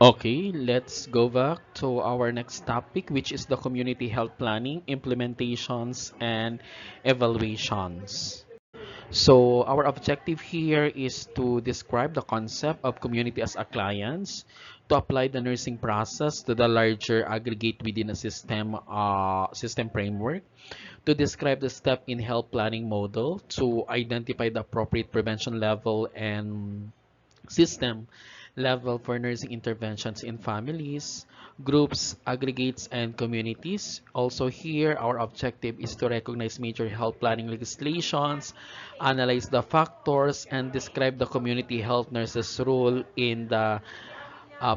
Okay, let's go back to our next topic, which is the community health planning, implementations, and evaluations. So, our objective here is to describe the concept of community as a clients, to apply the nursing process to the larger aggregate within a system framework, to describe the step in health planning model, to identify the appropriate prevention level and system level for nursing interventions in families, groups, aggregates, and communities. Also here, our objective is to recognize major health planning legislations, analyze the factors, and describe the community health nurses' role in the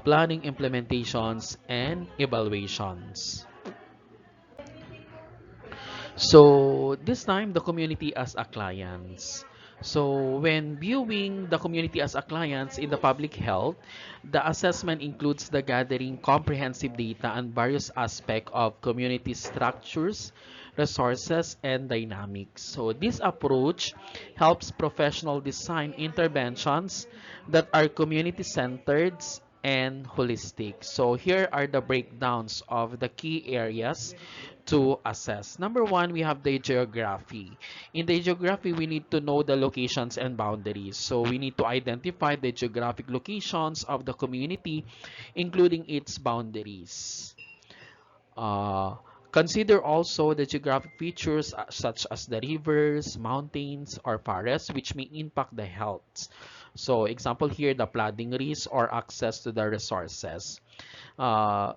planning implementations and evaluations. So this time, the community as a clients. So when viewing the community as a clients in the public health, the assessment includes the gathering comprehensive data on various aspects of community structures, resources, and dynamics. So this approach helps professional design interventions that are community-centered and holistic. So here are the breakdowns of the key areas to assess. Number one, we have the geography. In the geography, we need to know the locations and boundaries. So we need to identify the geographic locations of the community, including its boundaries. Uh, Consider also the geographic features such as the rivers, mountains, or forests, which may impact the health. So example here, the flooding risk or access to the resources. Uh,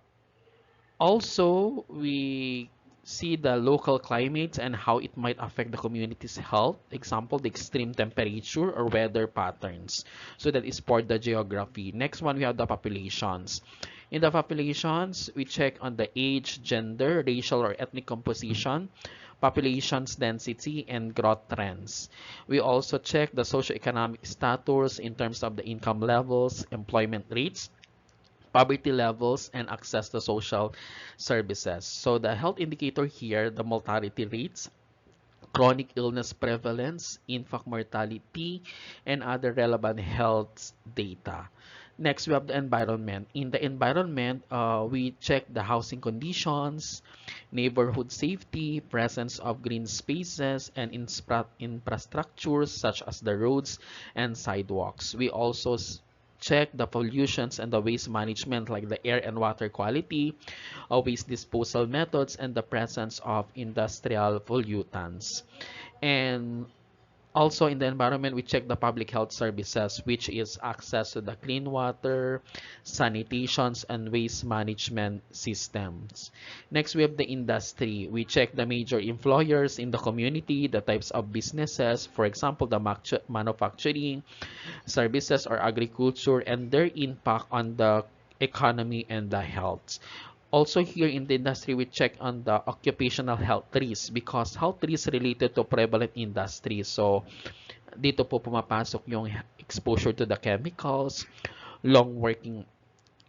Also, we see the local climates and how it might affect the community's health. Example, the extreme temperature or weather patterns. So that is for the geography. Next one, we have the populations. In the populations, we check on the age, gender, racial or ethnic composition, population's density, and growth trends. We also check the socioeconomic status in terms of the income levels, employment rates, poverty levels, and access to social services. So the health indicator here, the mortality rates, chronic illness prevalence, infant mortality, and other relevant health data. Next, we have the environment. In the environment, we check the housing conditions, neighborhood safety, presence of green spaces, and infrastructures such as the roads and sidewalks. We also check the pollutions and the waste management like the air and water quality, waste disposal methods, and the presence of industrial pollutants. And also in the environment, we check the public health services, which is access to the clean water, sanitations, and waste management systems. Next, we have the industry. We check the major employers in the community, the types of businesses, for example, the manufacturing, services, or agriculture, and their impact on the economy and the health. Also here in the industry, we check on the occupational health risks because health risks related to prevalent industries. So, dito po pumapasok yung exposure to the chemicals, long working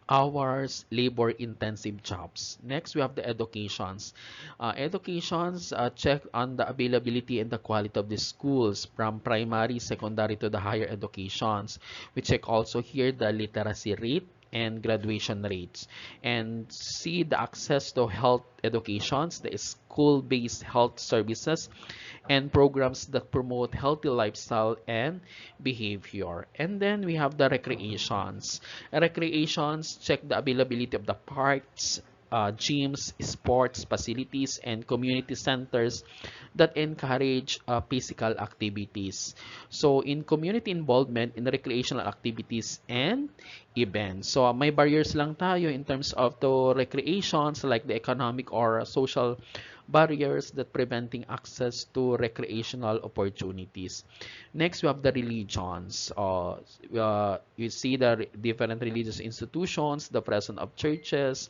hours, labor-intensive jobs. Next, we have the educations. Educations check on the availability and the quality of the schools from primary, secondary to the higher educations. We check also here the literacy rate and graduation rates and see the access to health educations, the school-based health services, and programs that promote healthy lifestyle and behavior. And then we have the recreations. Recreations check the availability of the parks, gyms, sports facilities, and community centers that encourage physical activities. So, in community involvement in recreational activities and events. So, may barriers lang tayo in terms of the recreations like the economic or social barriers that preventing access to recreational opportunities. Next, we have the religions. You see the different religious institutions, the presence of churches,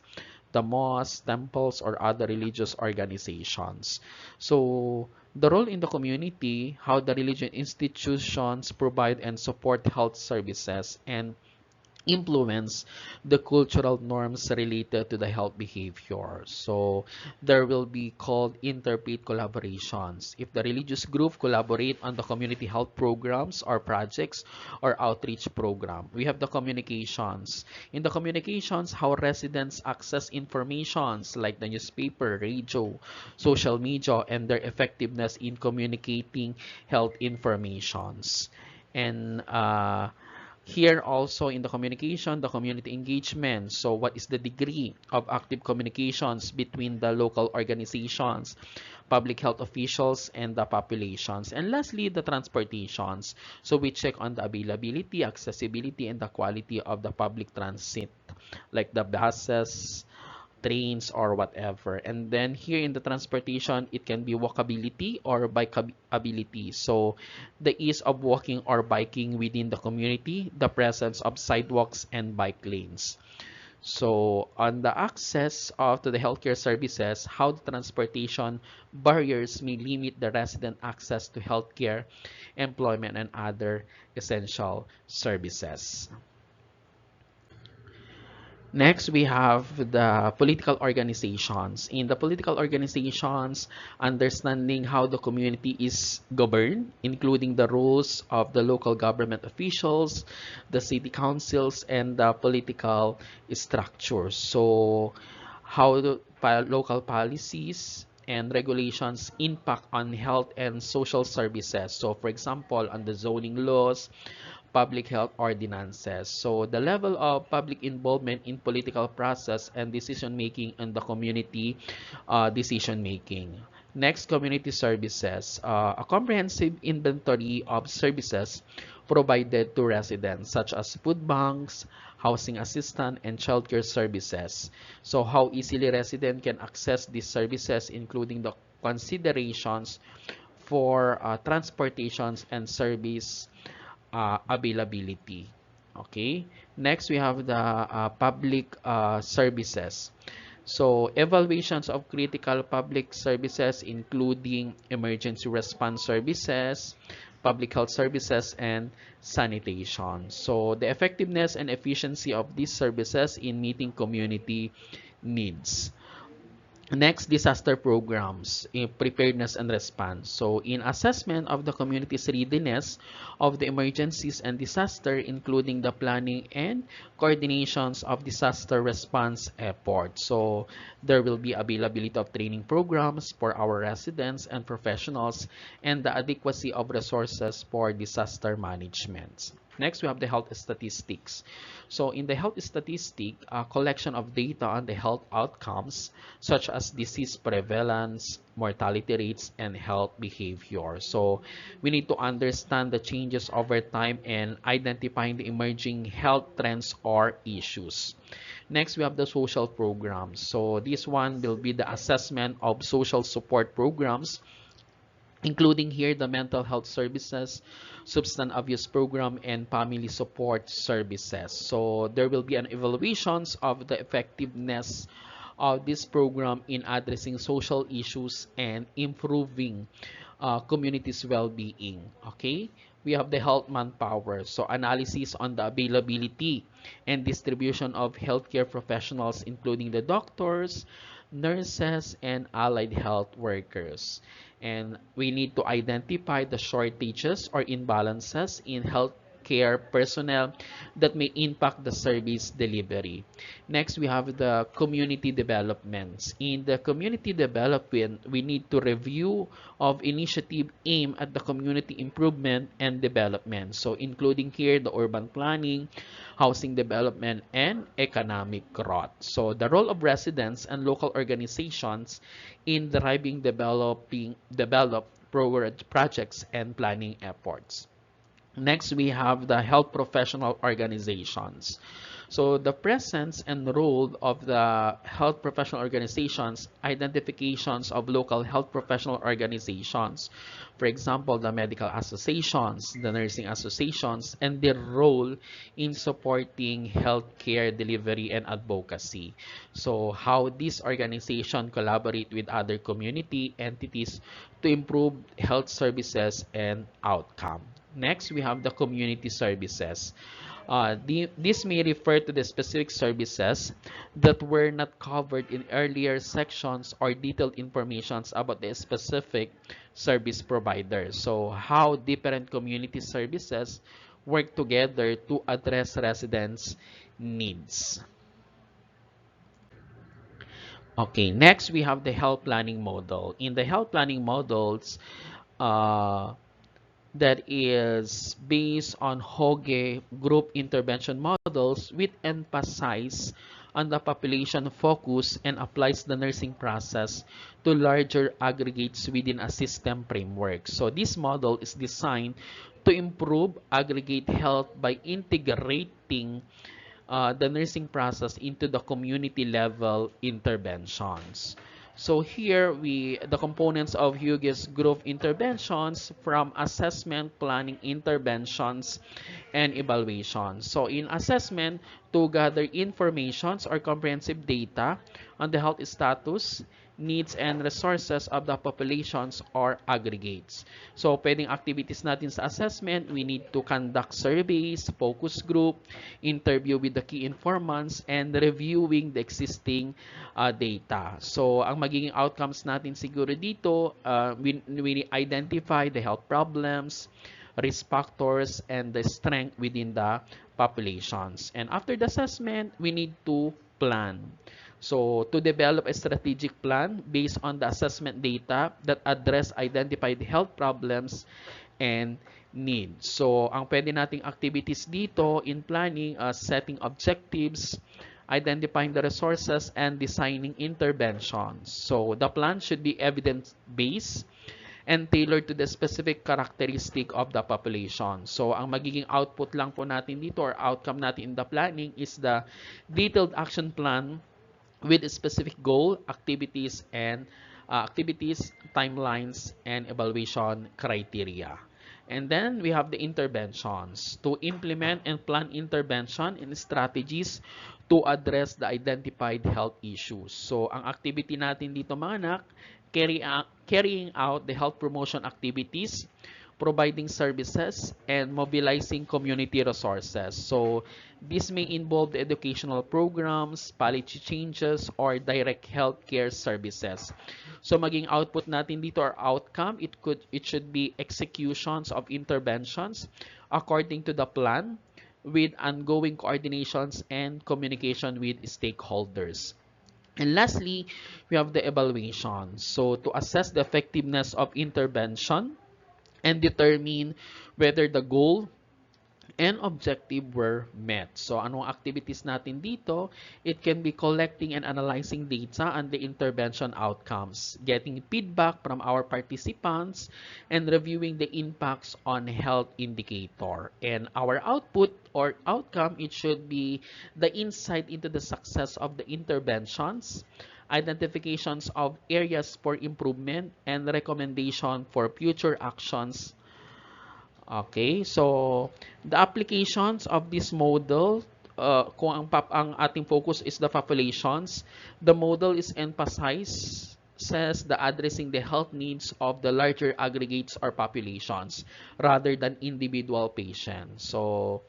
the mosques, temples, or other religious organizations. So, the role in the community, how the religious institutions provide and support health services, and influence the cultural norms related to the health behavior. So there will be called interfaith collaborations. If the religious group collaborate on the community health programs or projects or outreach program, we have the communications. In the communications, how residents access informations like the newspaper, radio, social media, and their effectiveness in communicating health informations. And here also in the communication, the community engagement. So what is the degree of active communications between the local organizations, public health officials, and the populations? And lastly, the transportations. So we check on the availability, accessibility, and the quality of the public transit, like the buses, trains, or whatever. And then here in the transportation, it can be walkability or bikeability. So the ease of walking or biking within the community, the presence of sidewalks and bike lanes. So on the access to the healthcare services, how the transportation barriers may limit the resident access to healthcare, employment, and other essential services. Next, we have the political organizations. In the political organizations, understanding how the community is governed, including the roles of the local government officials, the city councils, and the political structures. So, how the local policies and regulations impact on health and social services. So, for example, on the zoning laws, public health ordinances. So the level of public involvement in political process and decision making in the community decision making. Next, community services. A comprehensive inventory of services provided to residents such as food banks, housing assistance, and childcare services. So how easily residents can access these services, including the considerations for transportations and service availability. Okay. Next, we have the public services. So, evaluations of critical public services, including emergency response services, public health services, and sanitation. So, the effectiveness and efficiency of these services in meeting community needs. Next, disaster programs, preparedness and response. So, in assessment of the community's readiness of the emergencies and disaster, including the planning and coordinations of disaster response efforts. So, there will be availability of training programs for our residents and professionals and the adequacy of resources for disaster management. Next, we have the health statistics. So in the health statistic, a collection of data on the health outcomes such as disease prevalence, mortality rates, and health behavior. So we need to understand the changes over time and identifying the emerging health trends or issues. Next, we have the social programs. So this one will be the assessment of social support programs, including here the mental health services, substance abuse program, and family support services. So there will be an evaluations of the effectiveness of this program in addressing social issues and improving communities' well-being. Okay, we have the health manpower. So analysis on the availability and distribution of healthcare professionals, including the doctors, nurses, and allied health workers. And we need to identify the shortages or imbalances in healthcare personnel that may impact the service delivery. Next, we have the community developments. In the community development, we need to review of initiative aimed at the community improvement and development. So including here the urban planning, housing development, and economic growth. So the role of residents and local organizations in driving develop projects and planning efforts. Next, we have the health professional organizations. So the presence and role of the health professional organizations, identifications of local health professional organizations, for example, the medical associations, the nursing associations, and their role in supporting healthcare delivery and advocacy. So how these organizations collaborate with other community entities to improve health services and outcome. Next, we have the community services. This may refer to the specific services that were not covered in earlier sections or detailed informations about the specific service provider. So how different community services work together to address residents' needs. Okay, next we have the health planning model. In the health planning models, uh, that is based on Hoge group intervention models, which emphasize on the population focus and applies the nursing process to larger aggregates within a system framework. So this model is designed to improve aggregate health by integrating the nursing process into the community level interventions. So here the components of Hughes group interventions from assessment, planning, interventions, and evaluation. So in assessment, to gather informations or comprehensive data on the health status, needs, and resources of the populations or aggregates. So pwedeng activities natin sa assessment, we need to conduct surveys, focus group, interview with the key informants, and reviewing the existing data. So ang magiging outcomes natin siguro dito, we identify the health problems, risk factors, and the strength within the populations. And after the assessment, we need to plan. So, to develop a strategic plan based on the assessment data that address identified health problems and needs. So, ang pwede nating activities dito in planning, setting objectives, identifying the resources, and designing interventions. So, the plan should be evidence-based and tailored to the specific characteristic of the population. So, ang magiging output lang po natin dito or outcome natin in the planning is the detailed action plan with a specific goal, activities, timelines, and evaluation criteria. And then we have the interventions to implement and plan intervention and strategies to address the identified health issues. So, ang activity natin dito mga anak, carrying out the health promotion activities, providing services, and mobilizing community resources. So, this may involve the educational programs, policy changes, or direct healthcare services. So, maging output natin dito or outcome, it should be executions of interventions according to the plan with ongoing coordinations and communication with stakeholders. And lastly, we have the evaluation. So, to assess the effectiveness of intervention and determine whether the goal and objective were met. So, anong activities natin dito? It can be collecting and analyzing data on the intervention outcomes, getting feedback from our participants, and reviewing the impacts on health indicator. And our output or outcome, it should be the insight into the success of the interventions, identifications of areas for improvement, and recommendation for future actions. Okay, so the applications of this model, kung ang ating focus is the populations, the model is emphasized says the addressing the health needs of the larger aggregates or populations rather than individual patients. So,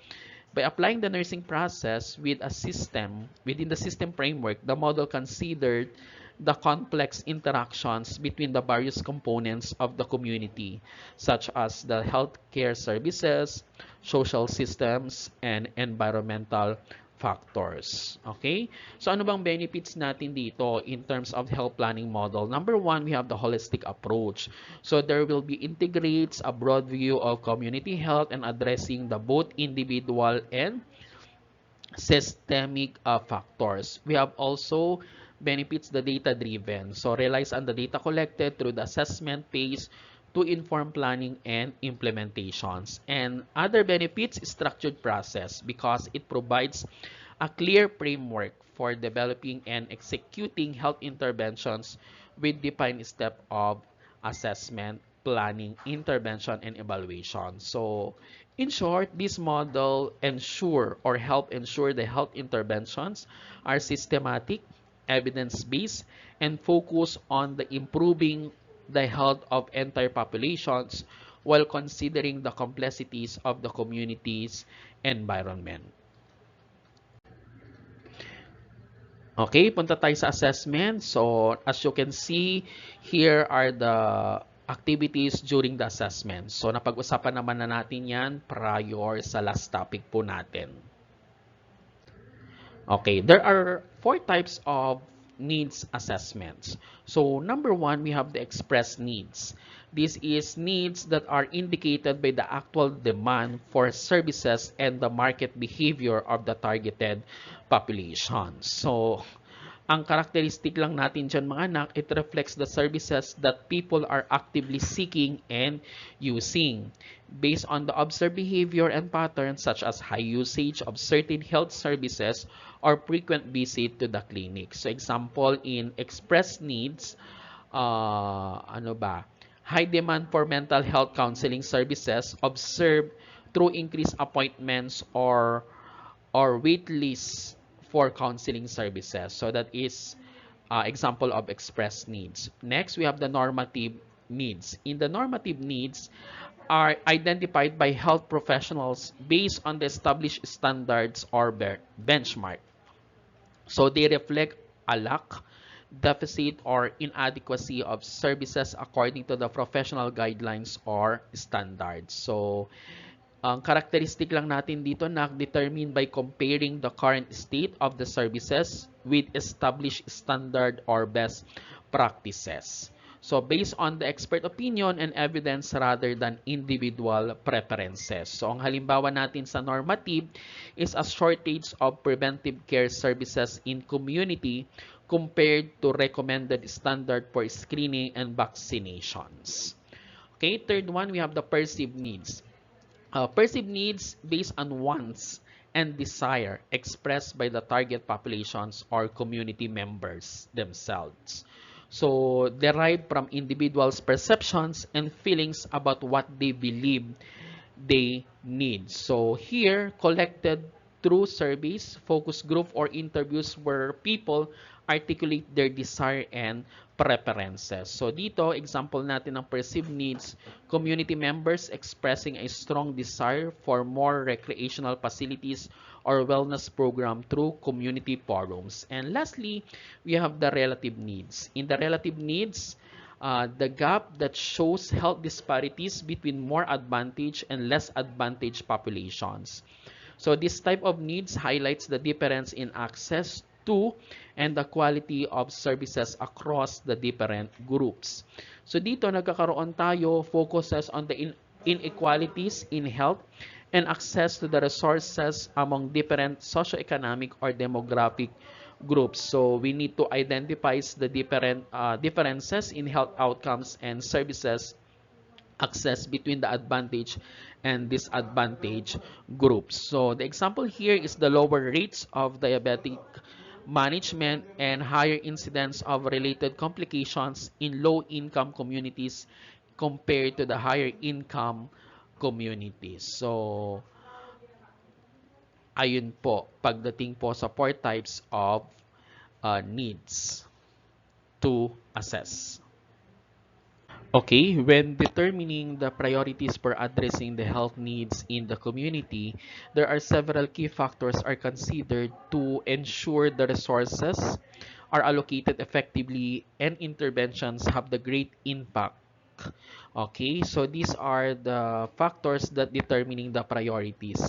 by applying the nursing process with a system, within the system framework, the model considered the complex interactions between the various components of the community, such as the healthcare services, social systems, and environmental factors. Okay? So ano bang benefits natin dito in terms of health planning model? Number one, we have the holistic approach. So there will be integrates a broad view of community health and addressing the both individual and systemic factors. We have also benefits the data-driven. So relies on the data collected through the assessment phase to inform planning and implementations. And other benefits, structured process because it provides a clear framework for developing and executing health interventions with defined step of assessment, planning, intervention, and evaluation. So, in short, this model ensure or help ensure the health interventions are systematic, evidence-based, and focus on the improving the health of entire populations while considering the complexities of the community's environment. Okay, punta tayo sa assessment. So, as you can see, here are the activities during the assessment. So, napag-usapan naman na natin yan prior sa last topic po natin. Okay, there are 4 types of needs assessments. So, number 1, we have the express needs. This is needs that are indicated by the actual demand for services and the market behavior of the targeted population. So, ang characteristic lang natin dyan mga anak, it reflects the services that people are actively seeking and using. Based on the observed behavior and patterns such as high usage of certain health services or frequent visit to the clinic. So example, in express needs, high demand for mental health counseling services observed through increased appointments or wait lists for counseling services. So that is example of express needs. Next, we have the normative needs. In the normative needs are identified by health professionals based on the established standards or benchmark. So they reflect a lack, deficit, or inadequacy of services according to the professional guidelines or standards. So ang characteristic lang natin dito na determined by comparing the current state of the services with established standard or best practices. So based on the expert opinion and evidence rather than individual preferences. So ang halimbawa natin sa normative is a shortage of preventive care services in community compared to recommended standard for screening and vaccinations. Okay, third one, we have the perceived needs. Perceived needs based on wants and desire expressed by the target populations or community members themselves. So, derived from individuals' perceptions and feelings about what they believe they need. So, here, collected through surveys, focus group, or interviews where people articulate their desire and preferences. So, dito, example natin ng perceived needs, community members expressing a strong desire for more recreational facilities or wellness program through community forums. And lastly, we have the relative needs. In the relative needs, the gap that shows health disparities between more advantaged and less advantaged populations. So this type of needs highlights the difference in access to and the quality of services across the different groups. So dito nagkakaroon tayo focuses on the inequalities in health and access to the resources among different socioeconomic or demographic groups. So we need to identify the different differences in health outcomes and services access between the advantage and disadvantage groups. So the example here is the lower rates of diabetic management and higher incidence of related complications in low-income communities compared to the higher income communities. So, ayun po, pagdating po sa 4 types of needs to assess. Okay, when determining the priorities for addressing the health needs in the community, there are several key factors are considered to ensure the resources are allocated effectively and interventions have the great impact. Okay, so these are the factors that determining the priorities.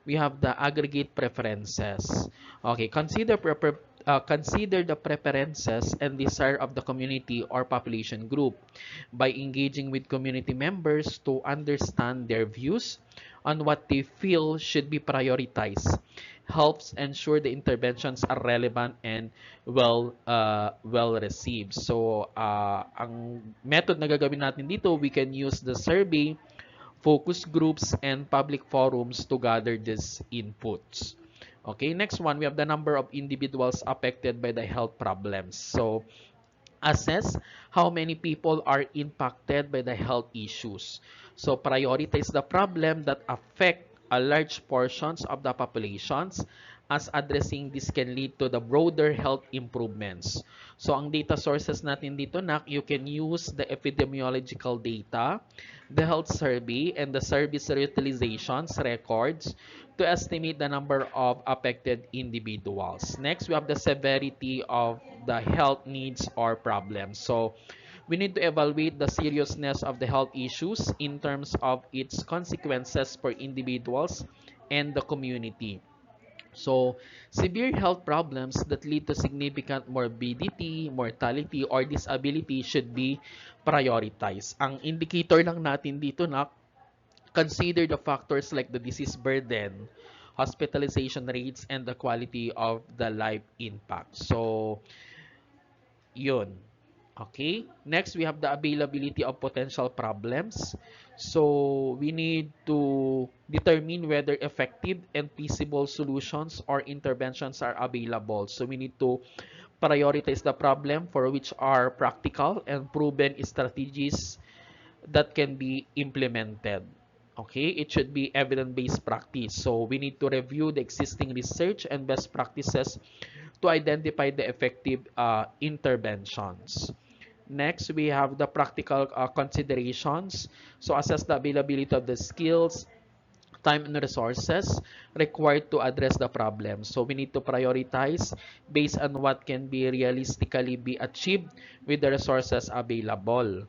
We have the aggregate preferences. Okay, consider the preferences and desire of the community or population group by engaging with community members to understand their views on what they feel should be prioritized. Helps ensure the interventions are relevant and well received. So ang method na gagawin natin dito, we can use the survey, focus groups, and public forums to gather these inputs. Okay, next one, we have the number of individuals affected by the health problems. So assess how many people are impacted by the health issues. So prioritize the problem that affect a large portions of the populations. as addressing this can lead to the broader health improvements. So ang data sources natin dito, nak, you can use the epidemiological data, the health survey, and the service utilizations records to estimate the number of affected individuals. Next, we have the severity of the health needs or problems. So we need to evaluate the seriousness of the health issues in terms of its consequences for individuals and the community. So, severe health problems that lead to significant morbidity, mortality, or disability should be prioritized. Ang indicator lang natin dito na consider the factors like the disease burden, hospitalization rates, and the quality of the life impact. So, yun. Okay. Next, we have the availability of potential problems. So, we need to determine whether effective and feasible solutions or interventions are available. So, we need to prioritize the problem for which are practical and proven strategies that can be implemented. Okay, it should be evidence-based practice. So we need to review the existing research and best practices to identify the effective interventions. Next, we have the practical considerations. So assess the availability of the skills, time and resources required to address the problem. So we need to prioritize based on what can be realistically be achieved with the resources available.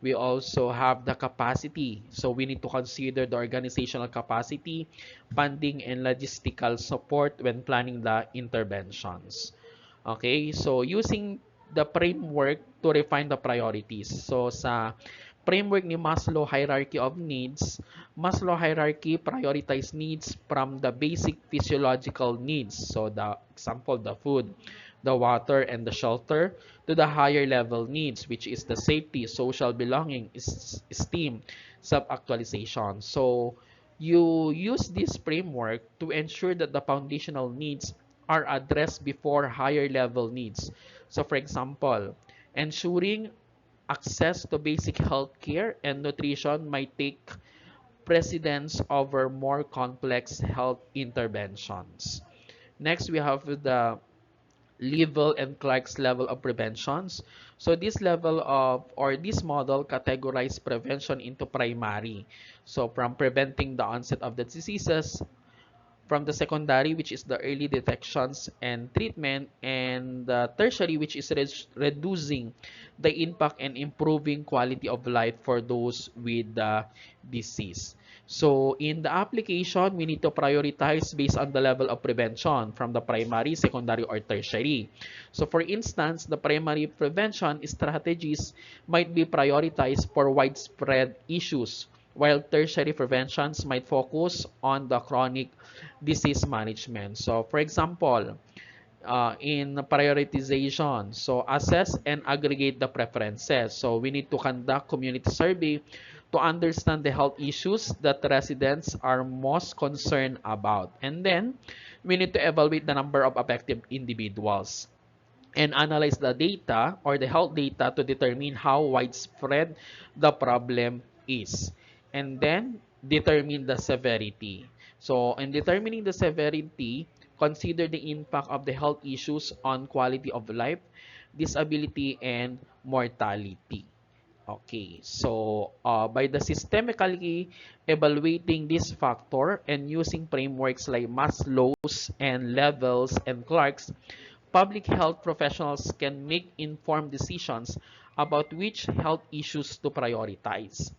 We also have the capacity. So we need to consider the organizational capacity, funding, and logistical support when planning the interventions. Okay, so using the framework to refine the priorities. So sa framework ni Maslow hierarchy of needs, Maslow hierarchy prioritize needs from the basic physiological needs. So the example, the food, the water, and the shelter, to the higher level needs, which is the safety, social belonging, esteem, self-actualization. So you use this framework to ensure that the foundational needs are addressed before higher level needs. So for example, ensuring access to basic health care and nutrition might take precedence over more complex health interventions. Next, we have the level and Clark's level of preventions. So this level of, or this model categorized prevention into primary. So from preventing the onset of the diseases, from the secondary, which is the early detections and treatment, and the tertiary, which is reducing the impact and improving quality of life for those with the disease. So in the application, we need to prioritize based on the level of prevention from the primary, secondary, or tertiary. So for instance, the primary prevention strategies might be prioritized for widespread issues, while tertiary preventions might focus on the chronic disease management. So, for example, in prioritization, so assess and aggregate the preferences. So, we need to conduct community survey to understand the health issues that residents are most concerned about. And then, we need to evaluate the number of affected individuals and analyze the data or the health data to determine how widespread the problem is. And then determine the severity. So in determining the severity, consider the impact of the health issues on quality of life, disability, and mortality. Okay, so by the systemically evaluating this factor and using frameworks like Maslow's and Levels and Clark's, public health professionals can make informed decisions about which health issues to prioritize,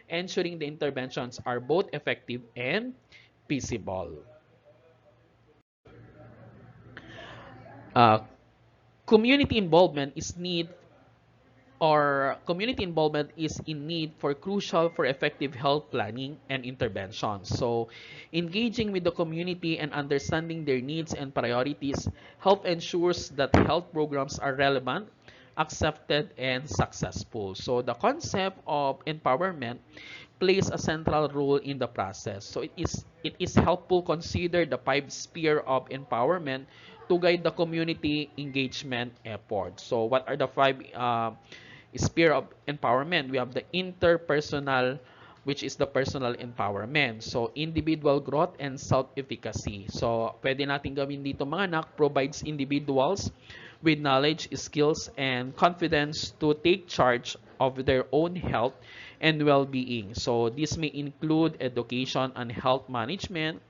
ensuring the interventions are both effective and feasible. Uh, community involvement is need or community involvement is in need for crucial for effective health planning and interventions. So, engaging with the community and understanding their needs and priorities help ensures that health programs are relevant, accepted, and successful. So, the concept of empowerment plays a central role in the process. So, it is helpful consider the five sphere of empowerment to guide the community engagement effort. So, what are the five sphere of empowerment? We have the interpersonal which is the personal empowerment. So, individual growth and self-efficacy. So, pwede natin gawin dito mga anak, provides individuals with knowledge, skills, and confidence to take charge of their own health and well-being. So, this may include education on health management,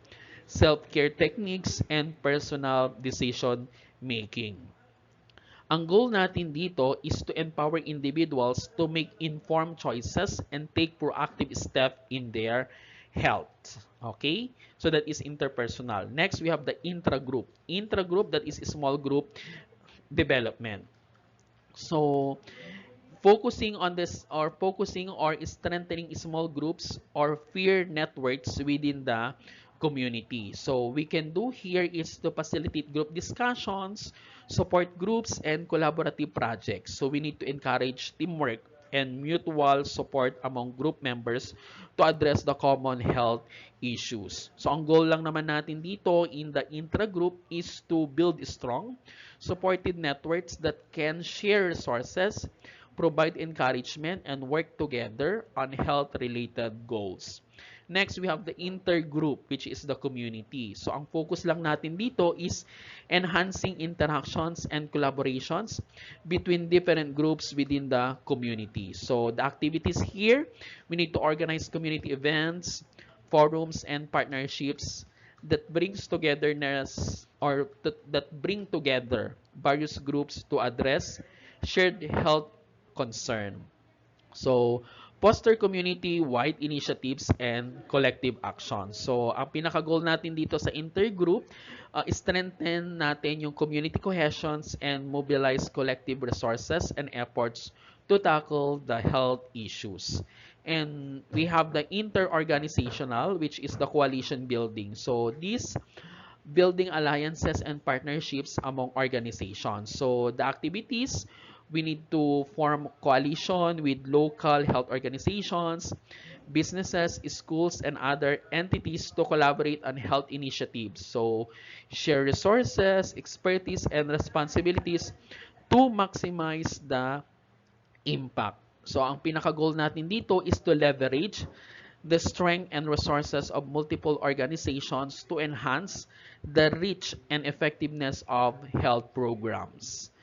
self-care techniques, and personal decision making. Ang goal natin dito is to empower individuals to make informed choices and take proactive steps in their health. Okay? So that is interpersonal. Next, we have the intragroup. Intragroup, that is small group development. So, focusing or strengthening small groups or peer networks within the community. So we can do here is to facilitate group discussions, support groups, and collaborative projects. So we need to encourage teamwork and mutual support among group members to address the common health issues. So ang goal lang naman natin dito in the intra-group is to build strong, supported networks that can share resources, provide encouragement, and work together on health-related goals. Next, we have the intergroup, which is the community. So, ang focus lang natin dito is enhancing interactions and collaborations between different groups within the community. So, the activities here, we need to organize community events, forums, and partnerships that brings togetherness or that bring together various groups to address shared health concern. So, foster community-wide initiatives and collective action. So, ang pinaka-goal natin dito sa intergroup, strengthen natin yung community cohesions and mobilize collective resources and efforts to tackle the health issues. And we have the inter-organizational, which is the coalition building. So, this building alliances and partnerships among organizations. So, the activities, we need to form coalition with local health organizations, businesses, schools, and other entities to collaborate on health initiatives. So, share resources, expertise, and responsibilities to maximize the impact. So, ang pinaka-goal natin dito is to leverage the strength and resources of multiple organizations to enhance the reach and effectiveness of health programs.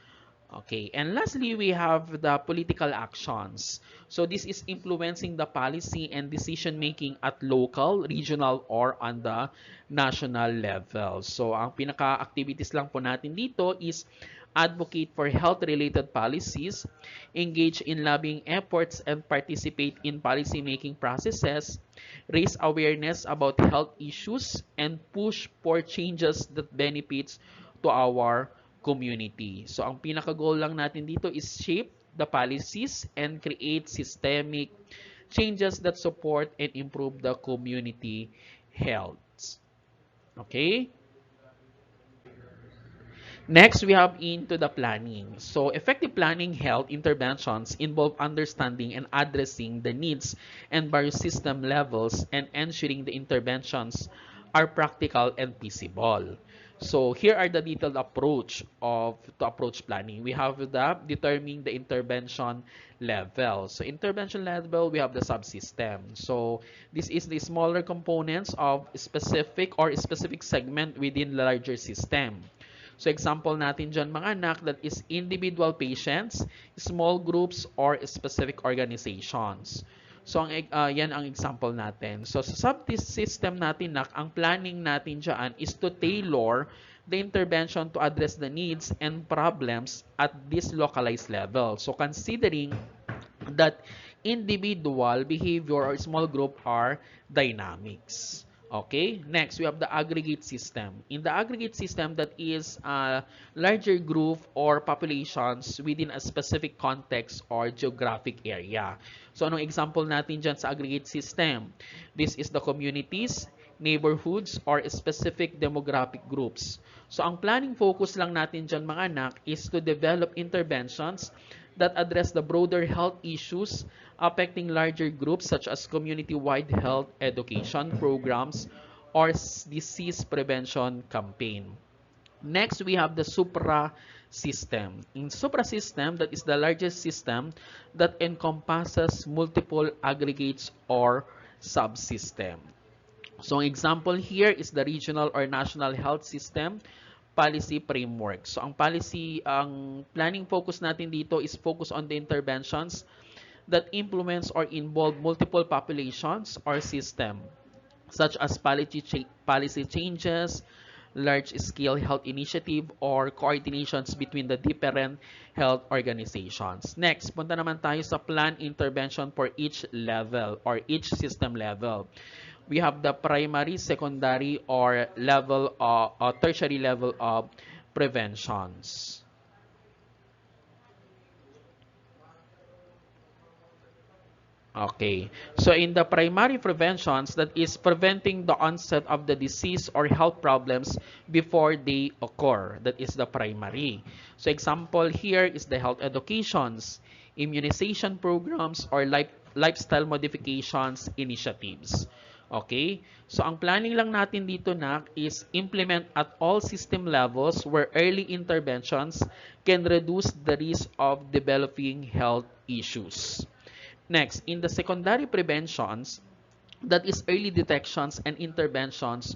Okay, and lastly, we have the political actions. So this is influencing the policy and decision making at local, regional, or on the national level. So ang pinaka-activities lang po natin dito is advocate for health-related policies, engage in lobbying efforts and participate in policy-making processes, raise awareness about health issues, and push for changes that benefits to our community. So, ang pinaka-goal lang natin dito is shape the policies and create systemic changes that support and improve the community health. Okay? Next, we have into the planning. So, effective planning health interventions involve understanding and addressing the needs and various system levels and ensuring the interventions are practical and feasible. So, here are the detailed approach to approach planning. We have the determining the intervention level. So, intervention level, we have the subsystem. So, this is the smaller components of specific segment within the larger system. So example natin dyan mga anak, that is individual patients, small groups, or specific organizations. So yan ang example natin. So sa subsystem natin, ang planning natin dyan is to tailor the intervention to address the needs and problems at this localized level. So considering that individual, behavior, or small group are dynamics. Okay, next we have the aggregate system. In the aggregate system, that is a larger group or populations within a specific context or geographic area. So anong example natin dyan sa aggregate system? This is the communities, neighborhoods, or specific demographic groups. So ang planning focus lang natin dyan mga anak is to develop interventions that address the broader health issues affecting larger groups such as community-wide health education programs or disease prevention campaign. Next, we have the supra system. In supra system, that is the largest system that encompasses multiple aggregates or subsystem. So ang example here is the regional or national health system policy framework. So ang planning focus natin dito is focus on the interventions that influence or involve multiple populations or system, such as policy changes, large-scale health initiative, or coordinations between the different health organizations. Next, punta naman tayo sa plan intervention for each level or each system level. We have the primary, secondary, or tertiary level of preventions. Okay. So in the primary preventions, that is preventing the onset of the disease or health problems before they occur. That is the primary. So example here is the health educations, immunization programs, or lifestyle modifications initiatives. Okay? So ang planning lang natin dito na is implement at all system levels where early interventions can reduce the risk of developing health issues. Next, in the secondary preventions, that is early detections and interventions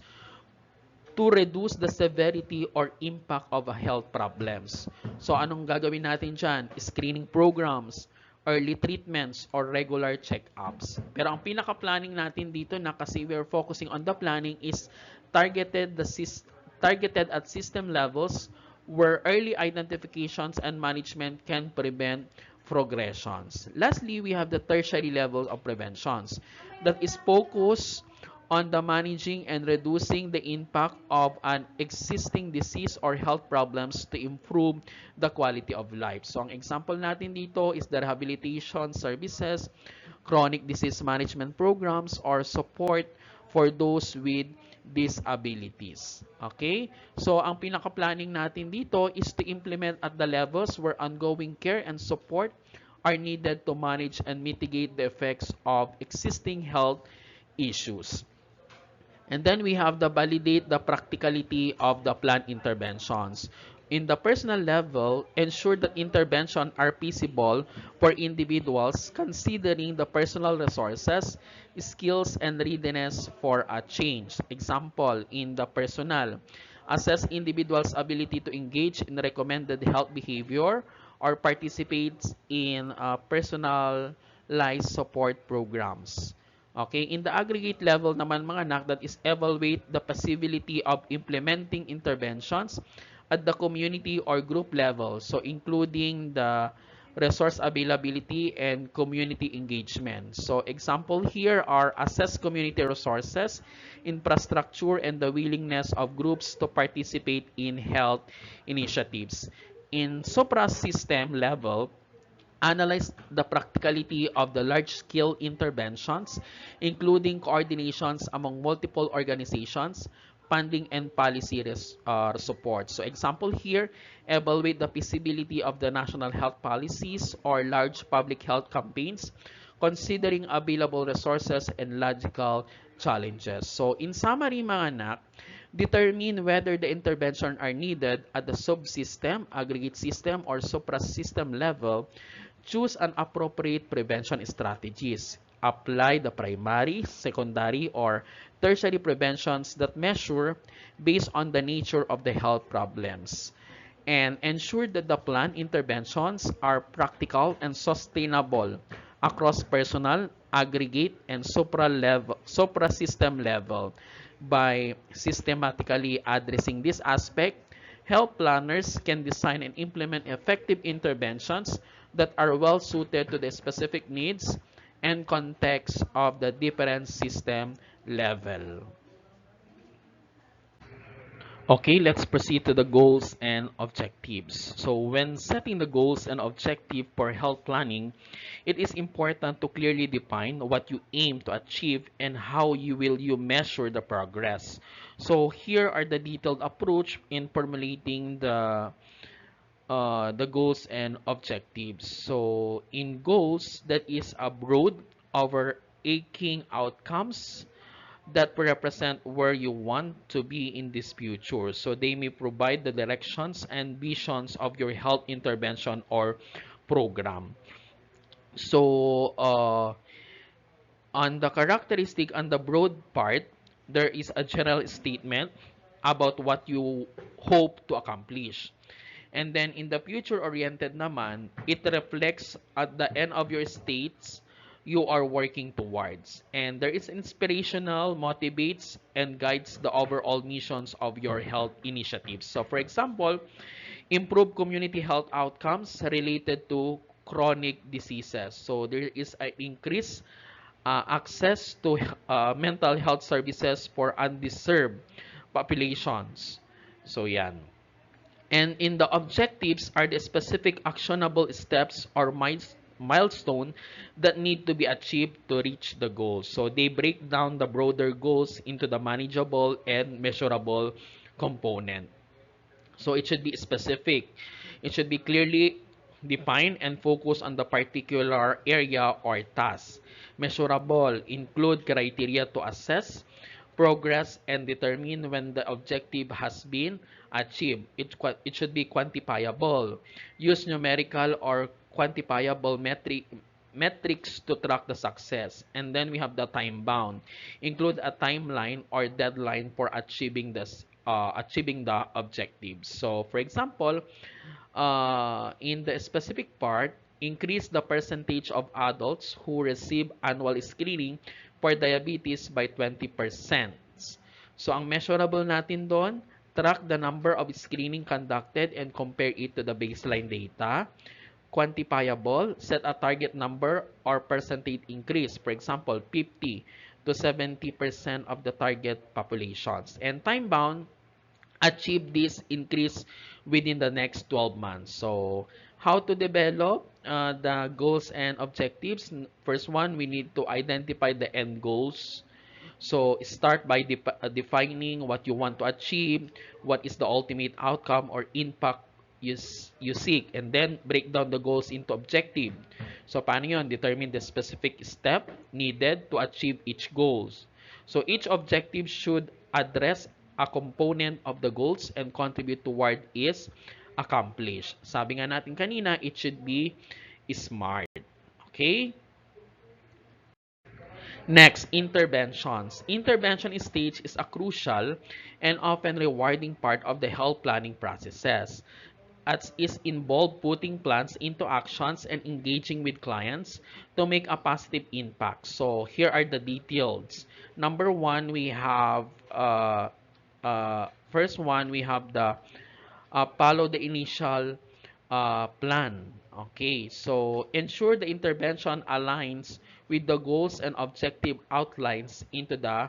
to reduce the severity or impact of health problems. So anong gagawin natin dyan? Screening programs, early treatments, or regular check-ups. Pero ang pinaka-planning natin dito na kasi we're focusing on the planning is targeted at system levels where early identifications and management can prevent progressions. Lastly, we have the tertiary level of preventions that is focused on the managing and reducing the impact of an existing disease or health problems to improve the quality of life. So ang example natin dito is the rehabilitation services, chronic disease management programs, or support for those with disabilities. Okay? So ang pinaka-planning natin dito is to implement at the levels where ongoing care and support are needed to manage and mitigate the effects of existing health issues. And then we have the validate the practicality of the plan interventions. In the personal level, ensure that interventions are feasible for individuals considering the personal resources, skills, and readiness for a change. Example, in the personal, assess individuals' ability to engage in recommended health behavior or participate in personalized support programs. Okay, in the aggregate level naman mga anak, that is evaluate the possibility of implementing interventions at the community or group level. So including the resource availability and community engagement. So example here are assess community resources, infrastructure, and the willingness of groups to participate in health initiatives. In supra-system level, analyze the practicality of the large-scale interventions, including coordinations among multiple organizations, funding, and policy support. So example here, evaluate the feasibility of the national health policies or large public health campaigns, considering available resources and logical challenges. So in summary mga anak, determine whether the intervention are needed at the subsystem, aggregate system, or supra-system level. Choose an appropriate prevention strategies. Apply the primary, secondary, or tertiary preventions that measure based on the nature of the health problems. And ensure that the planned interventions are practical and sustainable across personal, aggregate, and supra-system level. By systematically addressing this aspect, health planners can design and implement effective interventions that are well suited to the specific needs and context of the different system level. Okay, let's proceed to the goals and objectives. So when setting the goals and objective for health planning, it is important to clearly define what you aim to achieve and how you measure the progress. So here are the detailed approach in formulating the goals and objectives. So in goals, that is a broad overarching outcomes that represent where you want to be in this future. So they may provide the directions and visions of your health intervention or program. So On the characteristic on the broad part, there is a general statement about what you hope to accomplish. And then in the future-oriented naman, it reflects at the end of your states you are working towards. And there is inspirational, motivates, and guides the overall missions of your health initiatives. So for example, improve community health outcomes related to chronic diseases. So there is an increased access to mental health services for undeserved populations. So yan. And in the objectives are the specific actionable steps or milestone that need to be achieved to reach the goals. So they break down the broader goals into the manageable and measurable component. So it should be specific. It should be clearly defined and focus on the particular area or task. Measurable include criteria to assess progress and determine when the objective has been achieved. It should be quantifiable. Use numerical or quantifiable metrics to track the success. And then we have the time bound. Include a timeline or deadline for achieving the objectives. So, for example, in the specific part, increase the percentage of adults who receive annual screening for diabetes by 20%. So, ang measurable natin doon, track the number of screening conducted and compare it to the baseline data. Quantifiable, set a target number or percentage increase. For example, 50 to 70% of the target populations. And time-bound, achieve this increase within the next 12 months. So, how to develop the goals and objectives? First one, we need to identify the end goals. So, start by defining what you want to achieve, what is the ultimate outcome or impact you seek, and then break down the goals into objective. So, paano yun? Determine the specific step needed to achieve each goals. So, each objective should address a component of the goals and contribute toward is accomplished. Sabi nga natin kanina, it should be smart. Okay? Next, interventions. Intervention stage is a crucial and often rewarding part of the health planning processes. As is involved putting plans into actions and engaging with clients to make a positive impact. So here are the details. Number one, we have first one we have the follow the initial plan. Okay, so ensure the intervention aligns with the goals and objective outlines into the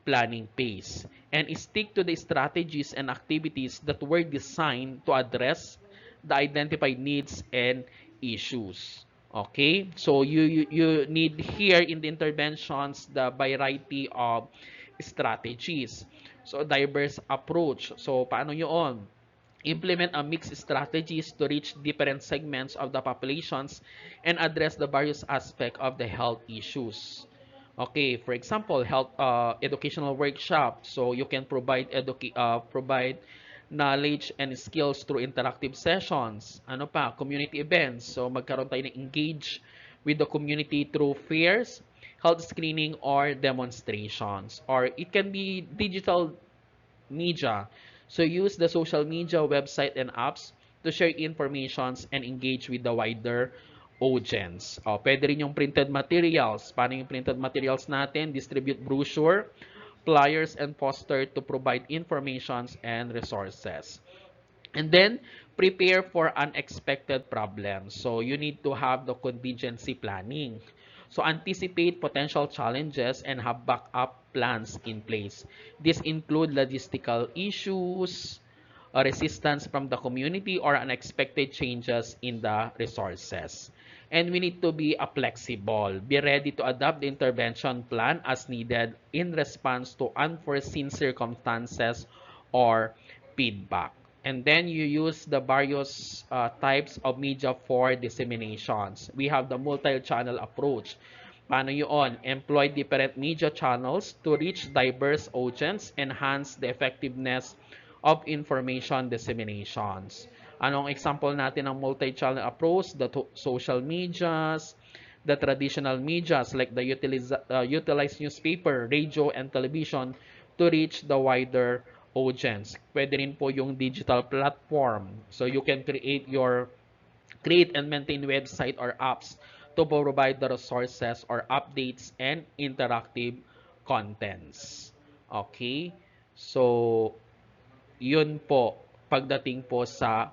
planning phase and stick to the strategies and activities that were designed to address the identified needs and issues. Okay, so you need here in the interventions the variety of strategies. So diverse approach. So paano yun? Implement a mixed strategies to reach different segments of the populations and address the various aspects of the health issues. Okay, for example, health educational workshop. So you can provide knowledge and skills through interactive sessions. Ano pa? Community events. So magkaroon tayo ng engage with the community through fairs, health screening, or demonstrations. Or it can be digital media. So use the social media, website, and apps to share informations and engage with the wider audience. Pwede rin yung printed materials. Paano yung printed materials natin? Distribute brochure, flyers, and poster to provide informations and resources. And then, prepare for unexpected problems. So you need to have the contingency planning. So anticipate potential challenges and have backup plans in place. This include logistical issues, resistance from the community, or unexpected changes in the resources. And we need to be flexible. Be ready to adapt the intervention plan as needed in response to unforeseen circumstances or feedback. And then you use the various types of media for disseminations. We have the multi-channel approach. Paano yun? Employ different media channels to reach diverse audience, enhance the effectiveness of information disseminations. Anong example natin ng multi-channel approach? The social medias, the traditional medias like the utilized newspaper, radio, and television to reach the wider audience. Pwede rin po yung digital platform. So you can create and maintain website or apps to provide the resources or updates and interactive contents. Okay? So, yun po pagdating po sa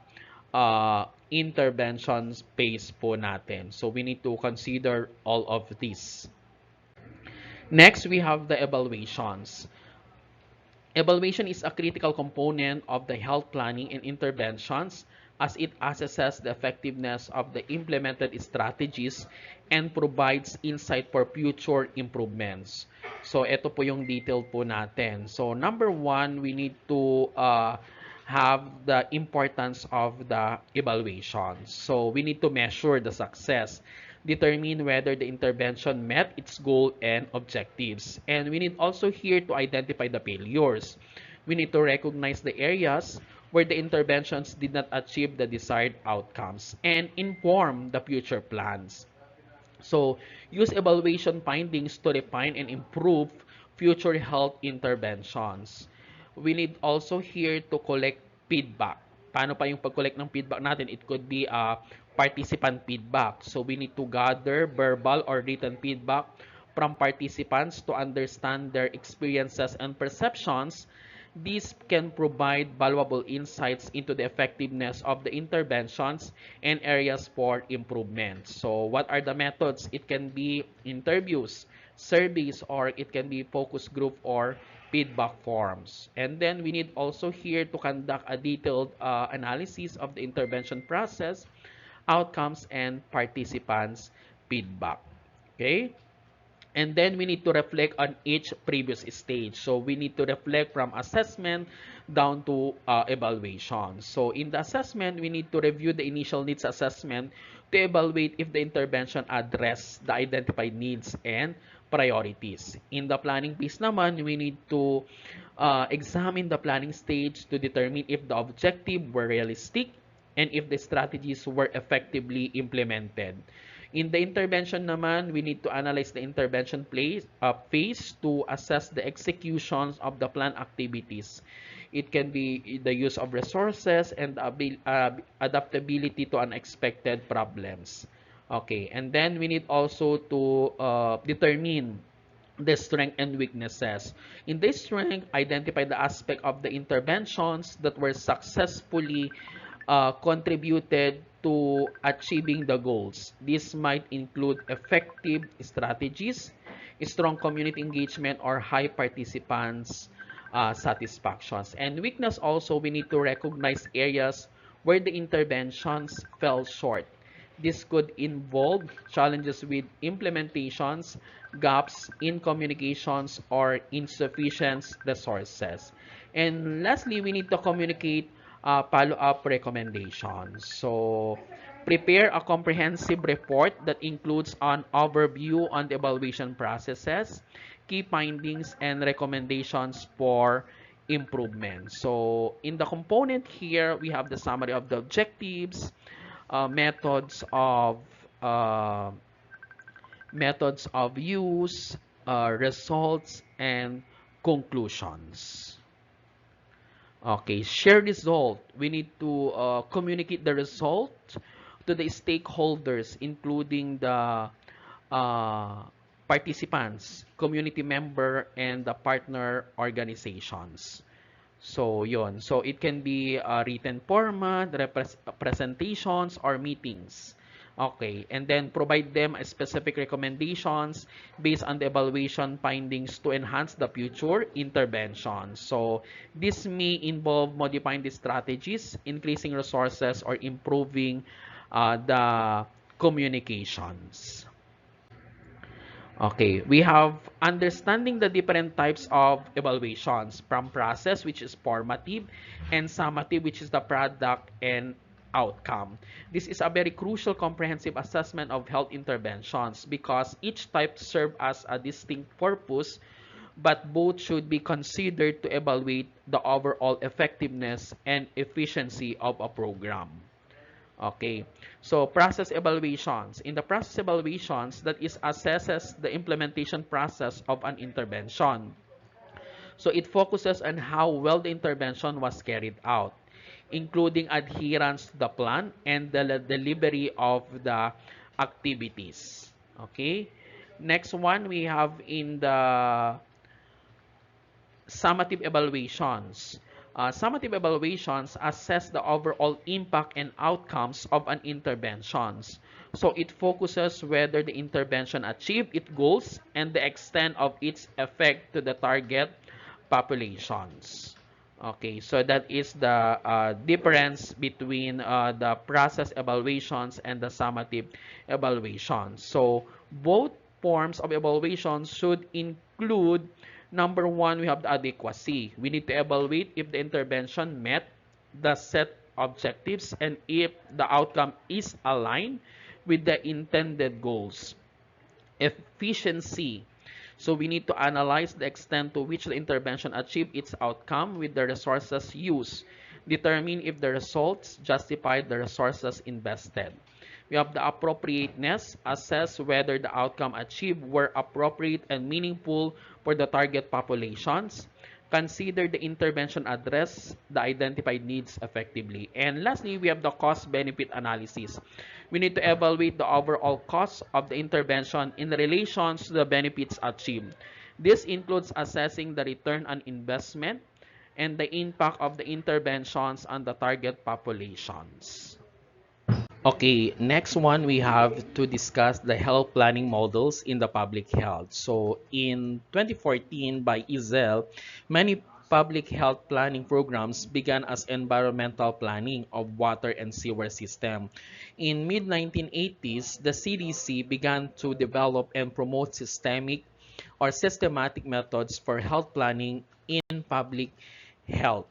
intervention space po natin. So, we need to consider all of these. Next, we have the evaluations. Evaluation is a critical component of the health planning and interventions as it assesses the effectiveness of the implemented strategies and provides insight for future improvements. So, ito po yung detail po natin. So, number one, we need to have the importance of the evaluations. So, we need to measure the success, determine whether the intervention met its goal and objectives. And we need also here to identify the failures. We need to recognize the areas where the interventions did not achieve the desired outcomes and inform the future plans. So, use evaluation findings to refine and improve future health interventions. We need also here to collect feedback. Paano pa yung pag-collect ng feedback natin? It could be participant feedback. So, we need to gather verbal or written feedback from participants to understand their experiences and perceptions. These can provide valuable insights into the effectiveness of the interventions and areas for improvement. So, what are the methods? It can be interviews, surveys, or it can be focus group or feedback forms. And then we need also here to conduct a detailed analysis of the intervention process, outcomes, and participants' feedback. Okay? And then we need to reflect on each previous stage. So we need to reflect from assessment down to evaluation. So in the assessment, we need to review the initial needs assessment to evaluate if the intervention address the identified needs and priorities. In the planning piece naman, we need to examine the planning stage to determine if the objective were realistic and if the strategies were effectively implemented. In the intervention naman, we need to analyze the intervention phase to assess the executions of the planned activities. It can be the use of resources and adaptability to unexpected problems. Okay, and then we need also to determine the strength and weaknesses. In this strength, identify the aspect of the interventions that were successfully contributed to achieving the goals. This might include effective strategies, strong community engagement, or high participants satisfactions. And weakness also, we need to recognize areas where the interventions fell short. This could involve challenges with implementations, gaps in communications, or insufficient resources. And lastly, we need to communicate follow-up recommendations. So, prepare a comprehensive report that includes an overview on the evaluation processes, key findings, and recommendations for improvement. So, in the component here, we have the summary of the objectives, methods of uh, methods of use, results, and conclusions. Okay, share result. We need to communicate the result to the stakeholders, including the uh, participants, community member, and the partner organizations. So, yon. So, it can be written format, presentations, or meetings. Okay, and then provide them a specific recommendations based on the evaluation findings to enhance the future intervention. So, this may involve modifying the strategies, increasing resources, or improving the communications. Okay, we have understanding the different types of evaluations from process, which is formative, and summative, which is the product and outcome. This is a very crucial comprehensive assessment of health interventions because each type serves as a distinct purpose, but both should be considered to evaluate the overall effectiveness and efficiency of a program. Okay, so process evaluations. In the process evaluations, that is assesses the implementation process of an intervention. So it focuses on how well the intervention was carried out, including adherence to the plan and the delivery of the activities. Okay, next one we have in the summative evaluations. Summative evaluations assess the overall impact and outcomes of an intervention. So it focuses whether the intervention achieved its goals and the extent of its effect to the target populations. Okay, so that is the difference between the process evaluations and the summative evaluations. So both forms of evaluation should include, number one, we have the adequacy. We need to evaluate if the intervention met the set objectives and if the outcome is aligned with the intended goals. Efficiency. So we need to analyze the extent to which the intervention achieved its outcome with the resources used. Determine if the results justify the resources invested. We have the appropriateness. Assess whether the outcome achieved were appropriate and meaningful for the target populations. Consider the intervention address the identified needs effectively. And lastly, we have the cost-benefit analysis. We need to evaluate the overall cost of the intervention in relation to the benefits achieved. This includes assessing the return on investment and the impact of the interventions on the target populations. Okay, next one we have to discuss the health planning models in the public health. So in 2014 by Ezel, many public health planning programs began as environmental planning of water and sewer system. In mid-1980s, the CDC began to develop and promote systematic methods for health planning in public health.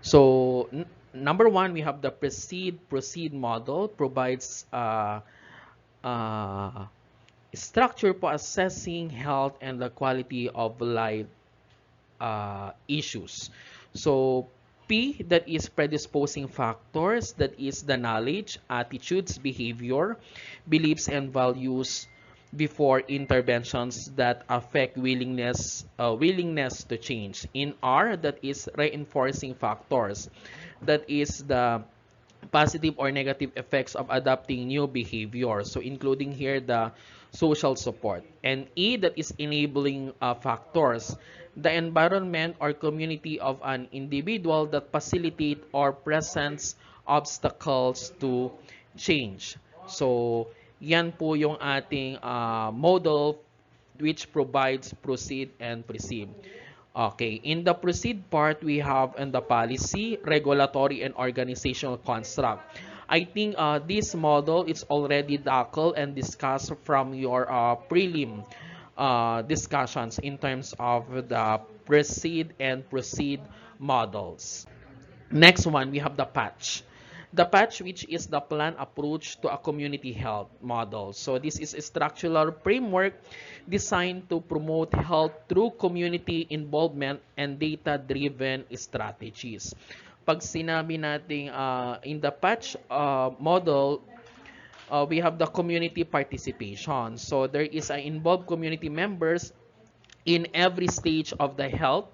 So number one, we have the proceed model provides uh, structure for assessing health and the quality of life issues. So P, that is predisposing factors, that is the knowledge, attitudes, behavior, beliefs, and values before interventions that affect willingness to change. In R, that is reinforcing factors, that is the positive or negative effects of adopting new behavior. So including here the social support. And E, that is enabling factors, the environment or community of an individual that facilitate or presents obstacles to change. So yan po yung ating model which provides proceed and perceive. Okay, in the proceed part, we have in the policy, regulatory, and organizational construct. I think this model is already tackled and discussed from your prelim discussions in terms of the proceed and proceed models. Next one, we have the patch. The patch, which is the plan approach to a community health model. So this is a structural framework designed to promote health through community involvement and data-driven strategies. Pag sinabi natin in the patch model, we have the community participation. So there is a involved community members in every stage of the health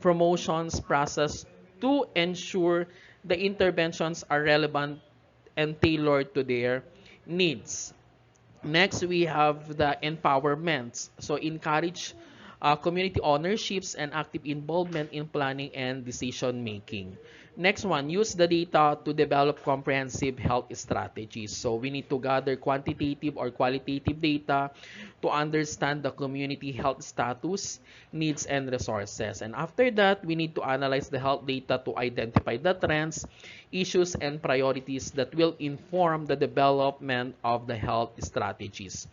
promotions process to ensure the interventions are relevant and tailored to their needs. Next, we have the empowerment. So encourage community ownerships and active involvement in planning and decision making. Next one, use the data to develop comprehensive health strategies. So we need to gather quantitative or qualitative data to understand the community health status, needs, and resources. And after that, we need to analyze the health data to identify the trends, issues, and priorities that will inform the development of the health strategies.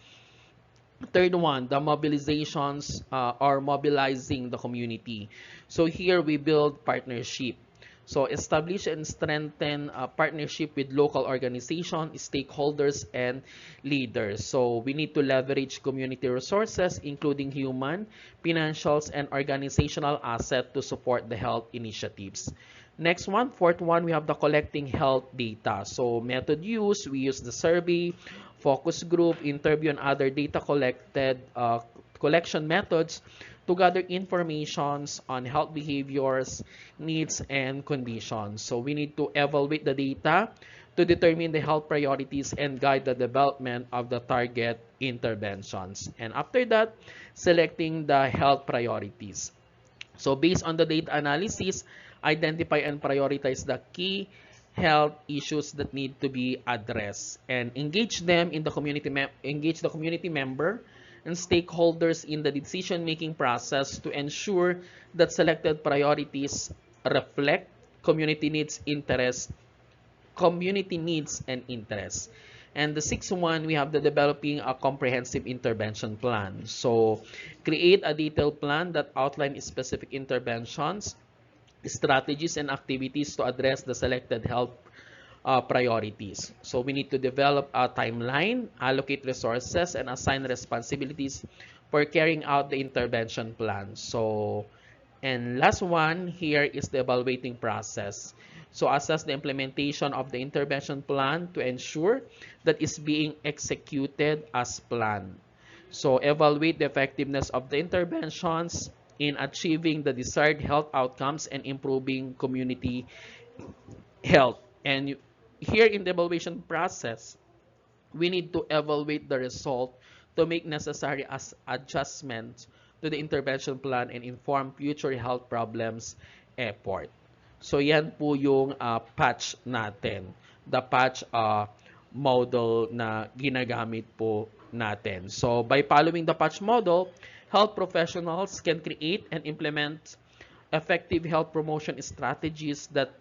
Third one, the mobilizations or mobilizing the community. So here we build partnership. So establish and strengthen a partnership with local organizations, stakeholders, and leaders. So we need to leverage community resources, including human, financials, and organizational asset to support the health initiatives. Next one, fourth one, we have the collecting health data. So method use, we use the survey, focus group, interview, and other data collection methods to gather informations on health behaviors, needs, and conditions. So we need to evaluate the data to determine the health priorities and guide the development of the target interventions. And after that, selecting the health priorities. So based on the data analysis, identify and prioritize the key health issues that need to be addressed and engage them in the engage the community member and stakeholders in the decision-making process to ensure that selected priorities reflect community needs, and interests. And the sixth one, we have the developing a comprehensive intervention plan. So create a detailed plan that outlines specific interventions, strategies, and activities to address the selected health priorities. So we need to develop a timeline, allocate resources, and assign responsibilities for carrying out the intervention plan. So, and last one here is the evaluating process. So assess the implementation of the intervention plan to ensure that it's being executed as planned. So evaluate the effectiveness of the interventions in achieving the desired health outcomes and improving community health. And here in the evaluation process, we need to evaluate the result to make necessary adjustments to the intervention plan and inform future health problems effort. So yan po yung patch natin. The patch model na ginagamit po natin. So by following the patch model, health professionals can create and implement effective health promotion strategies that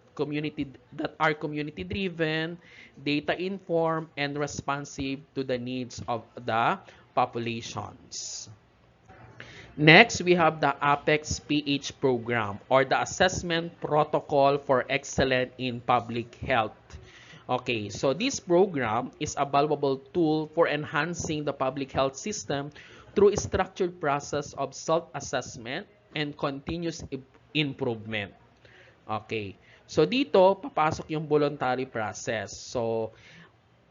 are community driven, data informed, and responsive to the needs of the populations. Next, we have the APEX PH program or the Assessment Protocol for Excellence in Public Health. Okay, so this program is a valuable tool for enhancing the public health system through a structured process of self-assessment and continuous improvement. Okay, so dito, papasok yung voluntary process. So,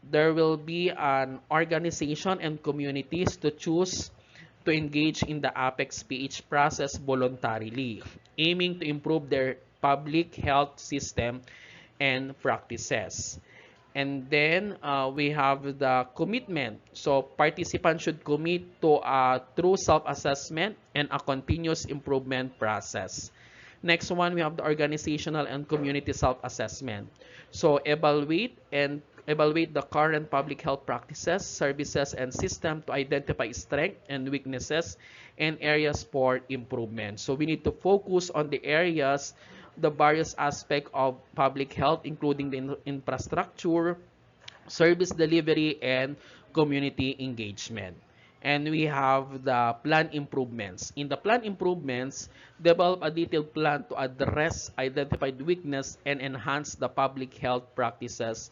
there will be an organization and communities to choose to engage in the APEX PH process voluntarily, aiming to improve their public health system and practices. And then we have the commitment. So participants should commit to a true self-assessment and a continuous improvement process. Next one, we have the organizational and community self-assessment. So evaluate the current public health practices, services, and system to identify strengths and weaknesses and areas for improvement. So we need to focus on the areas, the various aspects of public health, including the infrastructure, service delivery, and community engagement. And we have the plan improvements. In the plan improvements, develop a detailed plan to address identified weakness and enhance the public health practices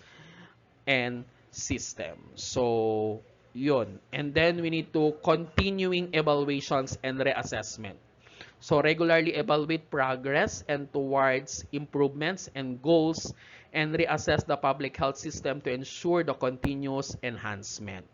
and system. So, yun. And then we need to continuing evaluations and reassessment. So, regularly evaluate progress and towards improvements and goals and reassess the public health system to ensure the continuous enhancement.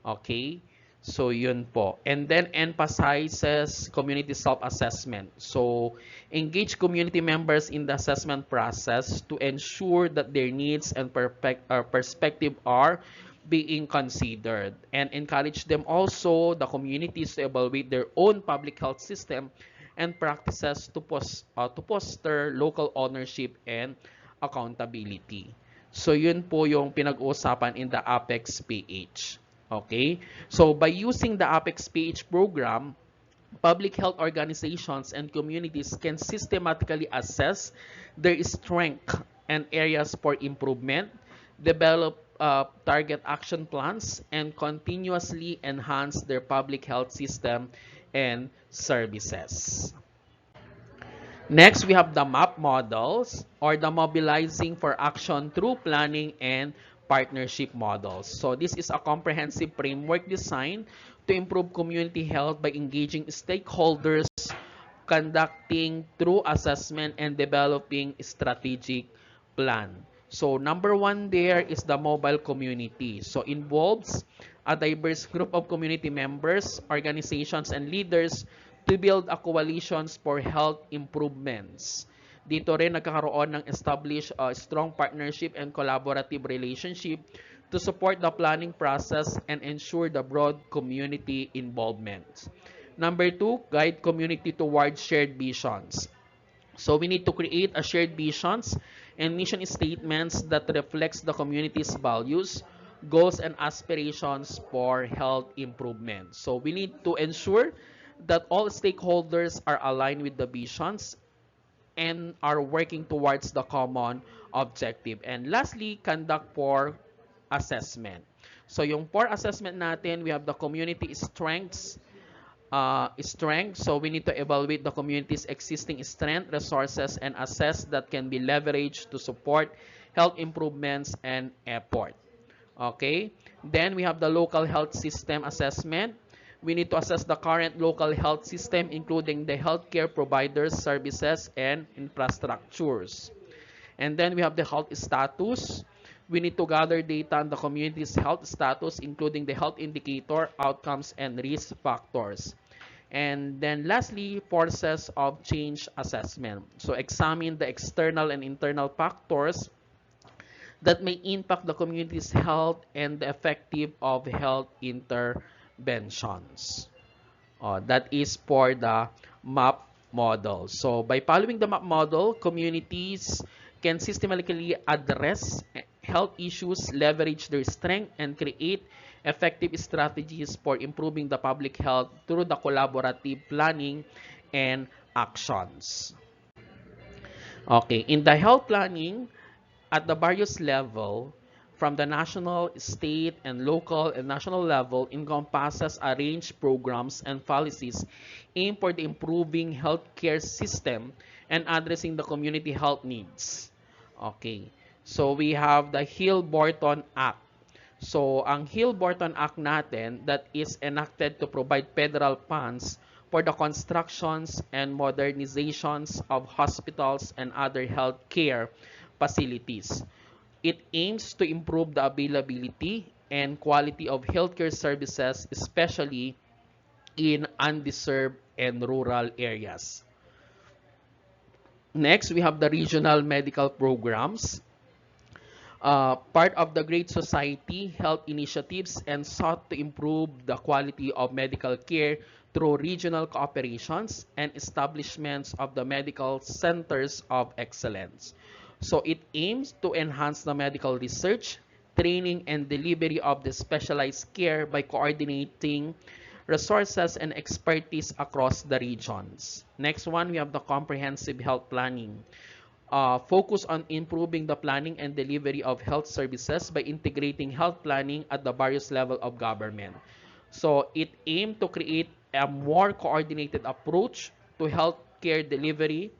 Okay? So, yun po. And then emphasizes community self-assessment. So, engage community members in the assessment process to ensure that their needs and perspective are being considered. And encourage them also, the communities, to evaluate their own public health system and practices to foster local ownership and accountability. So, yun po yung pinag-uusapan in the APEX PH. Okay, so by using the APEX PH program, public health organizations and communities can systematically assess their strength and areas for improvement, develop target action plans, and continuously enhance their public health system and services. Next, we have the MAP models or the mobilizing for action through planning and partnership models. So this is a comprehensive framework designed to improve community health by engaging stakeholders conducting through assessment and developing strategic plan. So number one there is the mobile community. So involves a diverse group of community members, organizations, and leaders to build a coalitions for health improvements. Dito rin nagkakaroon ng established strong partnership and collaborative relationship to support the planning process and ensure the broad community involvement. Number two, guide community towards shared visions. So we need to create a shared visions and mission statements that reflects the community's values, goals, and aspirations for health improvement. So we need to ensure that all stakeholders are aligned with the visions and are working towards the common objective. And lastly, conduct for assessment. So yung for assessment natin, we have the community strength. So we need to evaluate the community's existing strength, resources, and assess that can be leveraged to support health improvements and effort. Okay. Then we have the local health system assessment. We need to assess the current local health system, including the healthcare providers, services, and infrastructures. And then we have the health status. We need to gather data on the community's health status, including the health indicator, outcomes, and risk factors. And then lastly, forces of change assessment. So examine the external and internal factors that may impact the community's health and the effective of health interventions. That is for the MAP model. So by following the MAP model, communities can systematically address health issues, leverage their strength, and create effective strategies for improving the public health through the collaborative planning and actions. Okay, in the health planning, at the various level, from the national, state, and local and national level, encompasses a range programs and policies aimed for the improving healthcare system and addressing the community health needs. Okay, so we have the Hill-Borton Act. So ang Hill-Borton Act natin that is enacted to provide federal funds for the constructions and modernizations of hospitals and other healthcare facilities. It aims to improve the availability and quality of healthcare services, especially in undeserved and rural areas. Next, we have the regional medical programs. Part of the Great Society health initiatives and sought to improve the quality of medical care through regional cooperations and establishments of the medical centers of excellence. So it aims to enhance the medical research, training, and delivery of the specialized care by coordinating resources and expertise across the regions. Next one, we have the comprehensive health planning. Focus on improving the planning and delivery of health services by integrating health planning at the various levels of government. So it aimed to create a more coordinated approach to healthcare delivery,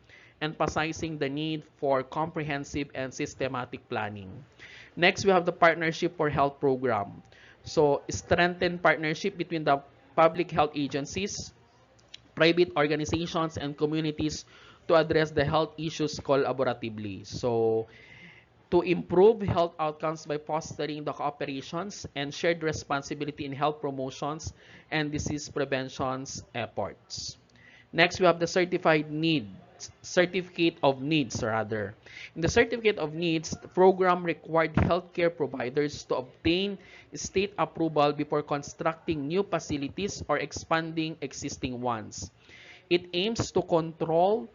emphasizing the need for comprehensive and systematic planning. Next, we have the Partnership for Health program. So strengthen partnership between the public health agencies, private organizations, and communities to address the health issues collaboratively. So to improve health outcomes by fostering the cooperations and shared responsibility in health promotions and disease preventions efforts. Next, we have the certificate of needs rather. In the certificate of needs, the program required healthcare providers to obtain state approval before constructing new facilities or expanding existing ones. It aims to control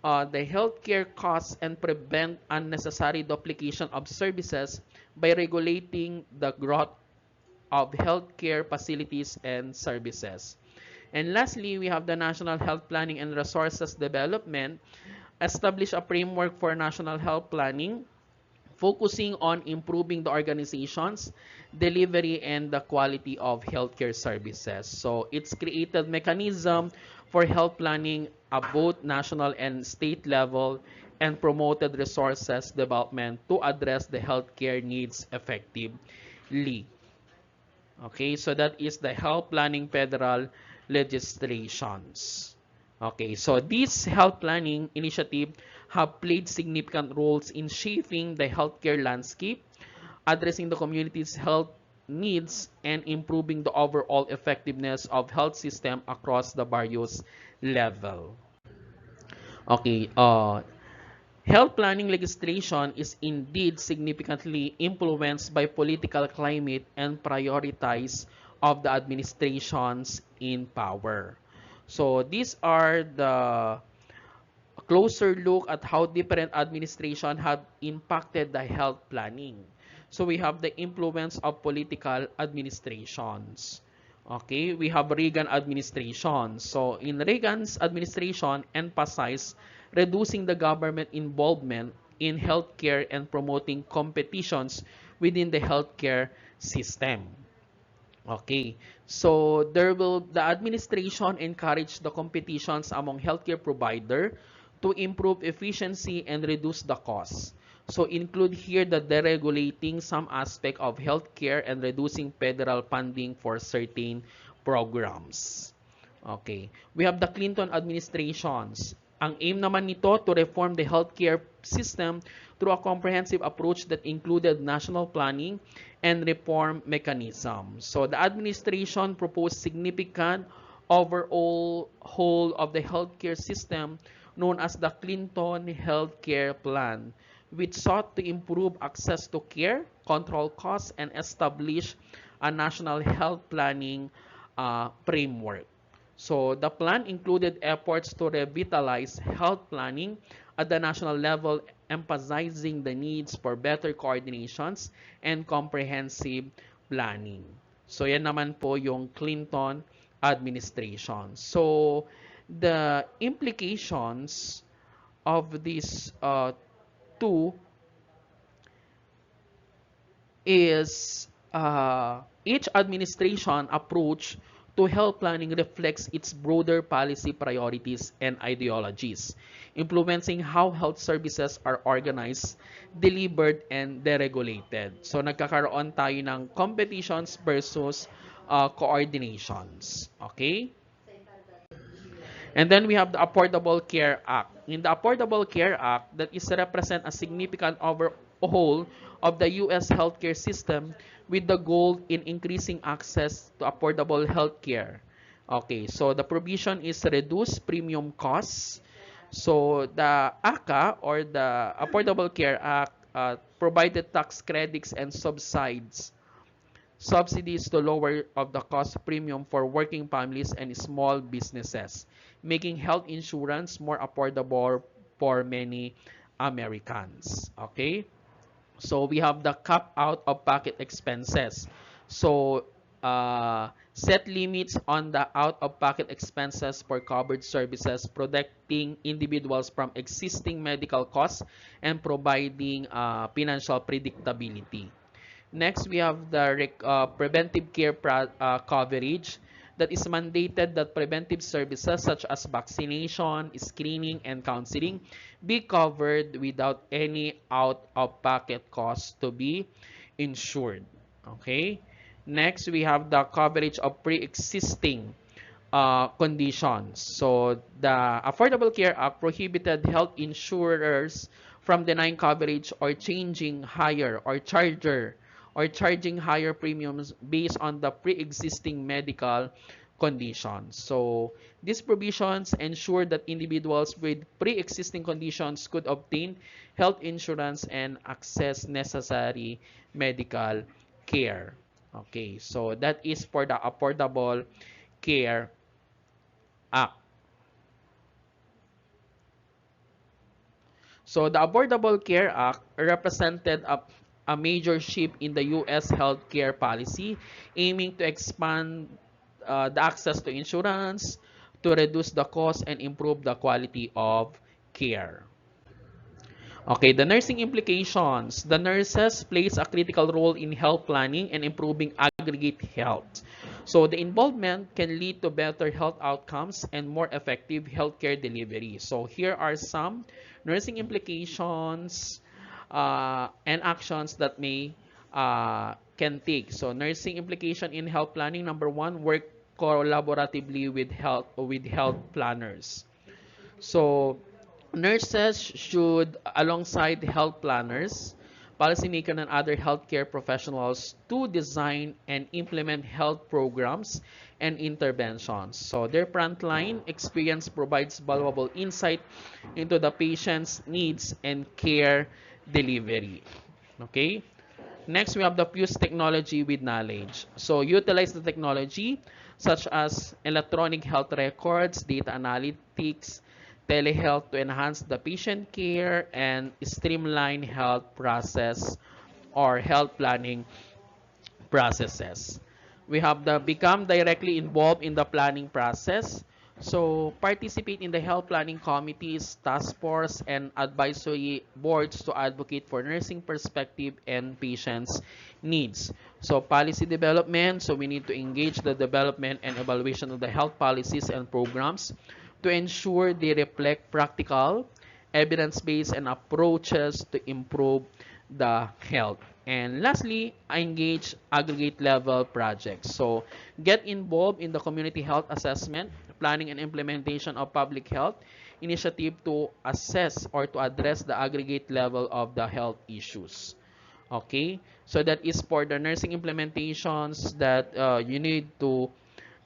the healthcare costs and prevent unnecessary duplication of services by regulating the growth of healthcare facilities and services. And lastly, we have the National Health Planning and Resources Development. Establish a framework for national health planning, focusing on improving the organizations, delivery, and the quality of healthcare services. So it's created mechanism for health planning at both national and state level and promoted resources development to address the healthcare needs effectively. Okay, so that is the health planning federal legislations. Okay, so these health planning initiative have played significant roles in shaping the healthcare landscape, addressing the community's health needs, and improving the overall effectiveness of health system across the various level. Okay, health planning legislation is indeed significantly influenced by political climate and priorities of the administrations in power. So these are the closer look at how different administration have impacted the health planning. So we have the influence of political administrations. Okay, we have Reagan administration. So in Reagan's administration emphasized reducing the government involvement in healthcare and promoting competitions within the healthcare system. Okay, so the administration encourage the competitions among healthcare provider to improve efficiency and reduce the costs. So include here the deregulating some aspect of healthcare and reducing federal funding for certain programs. Okay. We have the Clinton administrations. Ang aim naman nito to reform the healthcare system through a comprehensive approach that included national planning and reform mechanism. So the administration proposed significant overall whole of the healthcare system known as the Clinton Healthcare Plan, which sought to improve access to care, control costs, and establish a national health planning framework. So the plan included efforts to revitalize health planning at the national level, emphasizing the needs for better coordinations and comprehensive planning. So yan naman po yung Clinton administration. So the implications of these two is each administration approach to health planning reflects its broader policy priorities and ideologies, influencing how health services are organized, delivered, and deregulated. So nagkakaroon tayo ng competitions versus coordinations. Okay? And then we have the Affordable Care Act. In the Affordable Care Act, that is represent a significant overhaul of the U.S. healthcare system with the goal in increasing access to affordable healthcare. Okay, so the provision is reduce premium costs. So the ACA or the Affordable Care Act provided tax credits and subsidies to lower of the cost premium for working families and small businesses, making health insurance more affordable for many Americans. Okay? So we have the cap out of pocket expenses. So set limits on the out of pocket expenses for covered services, protecting individuals from existing medical costs and providing financial predictability. Next, we have the preventive care coverage that is mandated that preventive services such as vaccination, screening, and counseling be covered without any out-of-pocket costs to be insured. Okay? Next, we have the coverage of pre-existing conditions. So, the Affordable Care Act prohibited health insurers from denying coverage or charging higher premiums based on the pre-existing medical conditions. So these provisions ensure that individuals with pre-existing conditions could obtain health insurance and access necessary medical care. Okay, so that is for the Affordable Care Act. So the Affordable Care Act represented a major shift in the U.S. healthcare policy, aiming to expand the access to insurance, to reduce the cost, and improve the quality of care. Okay, the nursing implications. The nurses plays a critical role in health planning and improving aggregate health. So the involvement can lead to better health outcomes and more effective healthcare delivery. So here are some nursing implications and actions that may can take. So nursing implication in health planning, number one, work collaboratively with health planners. So nurses should, alongside health planners, policymakers, and other healthcare professionals, to design and implement health programs and interventions. So their frontline experience provides valuable insight into the patient's needs and care delivery. Okay? Next, we have the fuse technology with knowledge. So utilize the technology such as electronic health records, data analytics, telehealth to enhance the patient care and streamline health process or health planning processes. We have the become directly involved in the planning process. So participate in the health planning committees, task force, and advisory boards to advocate for nursing perspective and patients' needs. So policy development. So we need to engage the development and evaluation of the health policies and programs to ensure they reflect practical, evidence-based, and approaches to improve the health. And lastly, engage aggregate level projects. So get involved in the community health assessment, planning and implementation of public health initiative to assess or to address the aggregate level of the health issues. Okay, so that is for the nursing implementations that you need to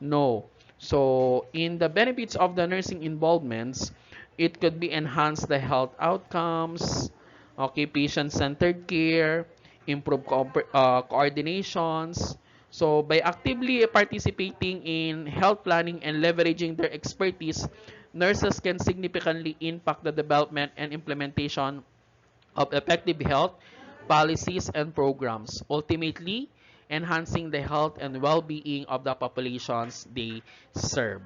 know. So in the benefits of the nursing involvements, it could be enhance the health outcomes, okay, patient-centered care, improve coordinations. So by actively participating in health planning and leveraging their expertise, nurses can significantly impact the development and implementation of effective health policies and programs, ultimately enhancing the health and well-being of the populations they serve.